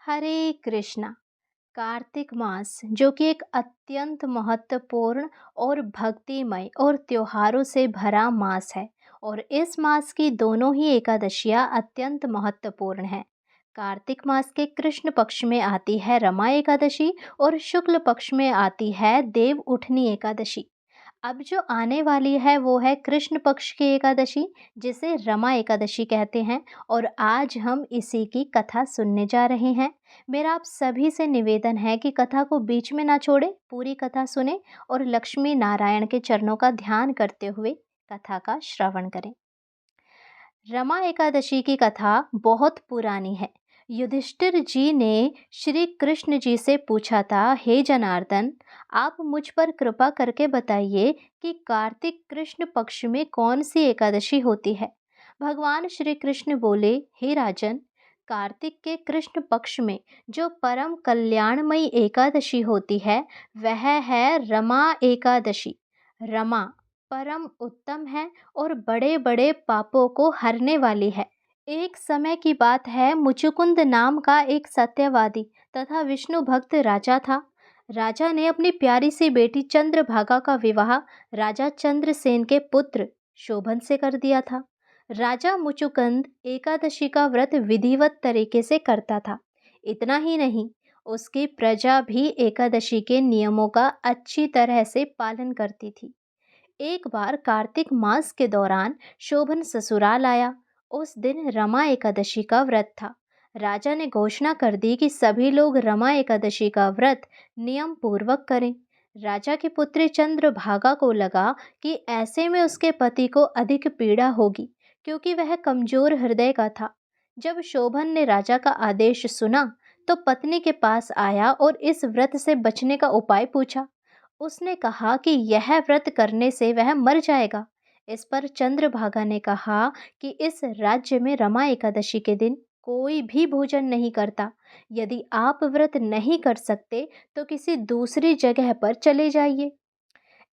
हरे कृष्णा। कार्तिक मास जो कि एक अत्यंत महत्वपूर्ण और भक्तिमय और त्योहारों से भरा मास है। और इस मास की दोनों ही एकादशियां अत्यंत महत्वपूर्ण हैं। कार्तिक मास के कृष्ण पक्ष में आती है रमा एकादशी और शुक्ल पक्ष में आती है देव उठनी एकादशी। अब जो आने वाली है वो है कृष्ण पक्ष की एकादशी, जिसे रमा एकादशी कहते हैं। और आज हम इसी की कथा सुनने जा रहे हैं। मेरा आप सभी से निवेदन है कि कथा को बीच में ना छोड़े, पूरी कथा सुने और लक्ष्मी नारायण के चरणों का ध्यान करते हुए कथा का श्रवण करें। रमा एकादशी की कथा बहुत पुरानी है। युधिष्ठिर जी ने श्री कृष्ण जी से पूछा था, हे जनार्दन, आप मुझ पर कृपा करके बताइए कि कार्तिक कृष्ण पक्ष में कौन सी एकादशी होती है। भगवान श्री कृष्ण बोले, हे राजन, कार्तिक के कृष्ण पक्ष में जो परम कल्याणमयी एकादशी होती है वह है रमा एकादशी। रमा परम उत्तम है और बड़े बड़े पापों को हरने वाली है। एक समय की बात है, मुचुकुंद नाम का एक सत्यवादी तथा विष्णु भक्त राजा था। राजा ने अपनी प्यारी सी बेटी चंद्रभागा का विवाह राजा चंद्रसेन के पुत्र शोभन से कर दिया था। राजा मुचुकुंद एकादशी का व्रत विधिवत तरीके से करता था। इतना ही नहीं, उसकी प्रजा भी एकादशी के नियमों का अच्छी तरह से पालन करती थी। एक बार कार्तिक मास के दौरान शोभन ससुराल आया। उस दिन रमा एकादशी का व्रत था। राजा ने घोषणा कर दी कि सभी लोग रमा एकादशी का व्रत नियम पूर्वक करें। राजा की पुत्री चंद्रभागा को लगा कि ऐसे में उसके पति को अधिक पीड़ा होगी, क्योंकि वह कमजोर हृदय का था। जब शोभन ने राजा का आदेश सुना तो पत्नी के पास आया और इस व्रत से बचने का उपाय पूछा। उसने कहा कि यह व्रत करने से वह मर जाएगा। इस पर चंद्रभागा ने कहा कि इस राज्य में रमा एकादशी के दिन कोई भी भोजन नहीं करता। यदि आप व्रत नहीं कर सकते तो किसी दूसरी जगह पर चले जाइए।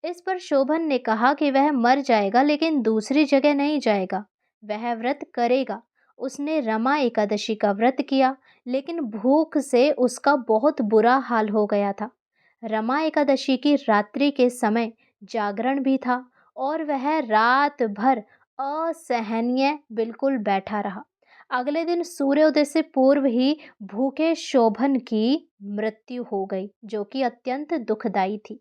इस पर शोभन ने कहा कि वह मर जाएगा लेकिन दूसरी जगह नहीं जाएगा, वह व्रत करेगा। उसने रमा एकादशी का व्रत किया, लेकिन भूख से उसका बहुत बुरा हाल हो गया था। रमा एकादशी की रात्रि के समय जागरण भी था और वह रात भर असहनीय बिल्कुल बैठा रहा। अगले दिन सूर्योदय से पूर्व ही भूखे शोभन की मृत्यु हो गई, जो कि अत्यंत दुखदाई थी।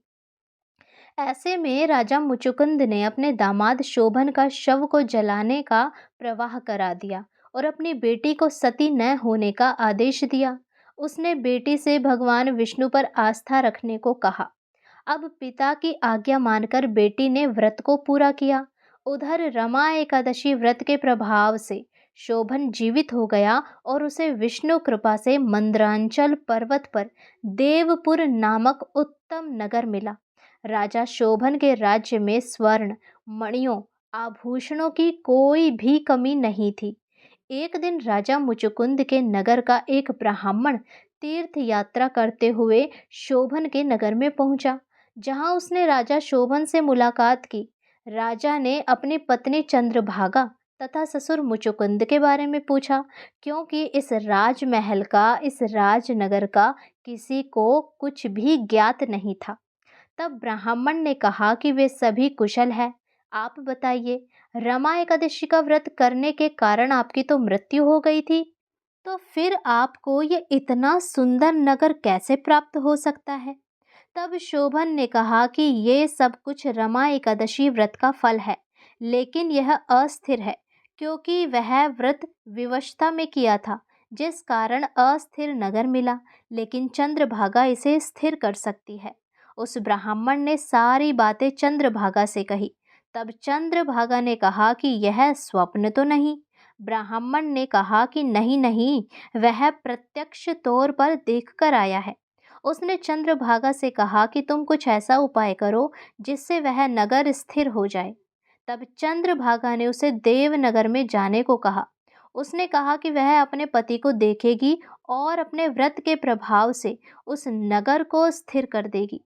ऐसे में राजा मुचुकुंद ने अपने दामाद शोभन का शव को जलाने का प्रवाह करा दिया और अपनी बेटी को सती न होने का आदेश दिया। उसने बेटी से भगवान विष्णु पर आस्था रखने को कहा। अब पिता की आज्ञा मानकर बेटी ने व्रत को पूरा किया। उधर रमा एकादशी व्रत के प्रभाव से शोभन जीवित हो गया और उसे विष्णु कृपा से मंद्रांचल पर्वत पर देवपुर नामक उत्तम नगर मिला। राजा शोभन के राज्य में स्वर्ण, मणियों, आभूषणों की कोई भी कमी नहीं थी। एक दिन राजा मुचुकुंद के नगर का एक ब्राह्मण तीर्थ यात्रा करते हुए शोभन के नगर में पहुंचा, जहां उसने राजा शोभन से मुलाकात की। राजा ने अपनी पत्नी चंद्रभागा तथा ससुर मुचुकुंद के बारे में पूछा, क्योंकि इस राजमहल का, इस राजनगर का किसी को कुछ भी ज्ञात नहीं था। तब ब्राह्मण ने कहा कि वे सभी कुशल है। आप बताइए, रमा एकादशी का व्रत करने के कारण आपकी तो मृत्यु हो गई थी, तो फिर आपको ये इतना सुंदर नगर कैसे प्राप्त हो सकता है? तब शोभन ने कहा कि ये सब कुछ रमा एकादशी व्रत का फल है, लेकिन यह अस्थिर है, क्योंकि वह व्रत विवशता में किया था, जिस कारण अस्थिर नगर मिला, लेकिन चंद्रभागा इसे स्थिर कर सकती है। उस ब्राह्मण ने सारी बातें चंद्रभागा से कही। तब चंद्रभागा ने कहा कि यह स्वप्न तो नहीं। ब्राह्मण ने कहा कि नहीं नहीं, वह प्रत्यक्ष तौर पर देखकर आया है। उसने चंद्रभागा से कहा कि तुम कुछ ऐसा उपाय करो जिससे वह नगर स्थिर हो जाए। तब चंद्रभागा ने उसे देवनगर में जाने को कहा। उसने कहा कि वह अपने पति को देखेगी और अपने व्रत के प्रभाव से उस नगर को स्थिर कर देगी।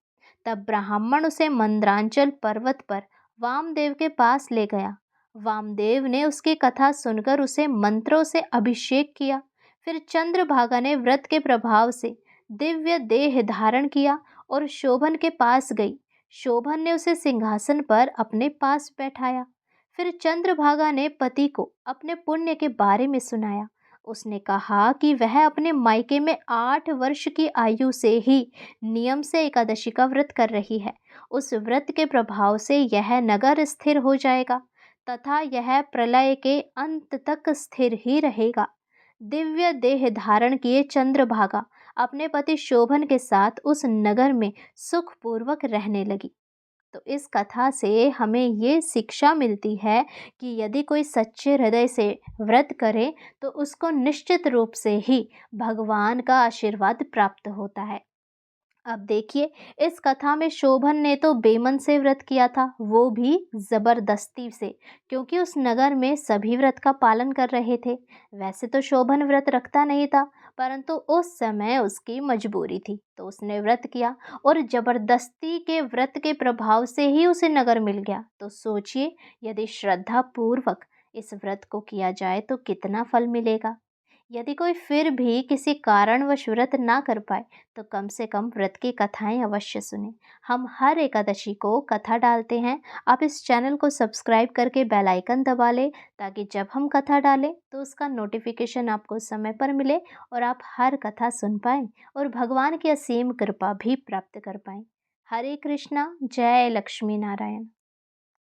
तब ब्राह्मण उसे मंद्रांचल पर्वत पर वामदेव के पास ले गया। वामदेव ने उसकी कथा सुनकर उसे मंत्रों से अभिषेक किया। फिर चंद्रभागा ने व्रत के प्रभाव से दिव्य देह धारण किया और शोभन के पास गई। शोभन ने उसे सिंहासन पर अपने पास बैठाया। फिर चंद्रभागा ने पति को अपने पुण्य के बारे में सुनाया। उसने कहा कि वह अपने मायके में 8 वर्ष की आयु से ही नियम से एकादशी का व्रत कर रही है। उस व्रत के प्रभाव से यह नगर स्थिर हो जाएगा तथा यह प्रलय के अंत तक स्थिर ही रहेगा। दिव्य देह धारण किए चंद्रभागा अपने पति शोभन के साथ उस नगर में सुखपूर्वक रहने लगी। तो इस कथा से हमें ये शिक्षा मिलती है कि यदि कोई सच्चे हृदय से व्रत करे तो उसको निश्चित रूप से ही भगवान का आशीर्वाद प्राप्त होता है। अब देखिए, इस कथा में शोभन ने तो बेमन से व्रत किया था, वो भी जबरदस्ती से, क्योंकि उस नगर में सभी व्रत का पालन कर रहे थे। वैसे तो शोभन व्रत रखता नहीं था, परंतु उस समय उसकी मजबूरी थी तो उसने व्रत किया और जबरदस्ती के व्रत के प्रभाव से ही उसे नगर मिल गया। तो सोचिए, यदि श्रद्धा पूर्वक इस व्रत को किया जाए तो कितना फल मिलेगा। यदि कोई फिर भी किसी कारणवश व्रत ना कर पाए तो कम से कम व्रत की कथाएं अवश्य सुने। हम हर एकादशी को कथा डालते हैं। आप इस चैनल को सब्सक्राइब करके बेल आइकन दबा लें ताकि जब हम कथा डालें तो उसका नोटिफिकेशन आपको समय पर मिले और आप हर कथा सुन पाएं और भगवान की असीम कृपा भी प्राप्त कर पाएं। हरे कृष्णा, जय लक्ष्मी नारायण।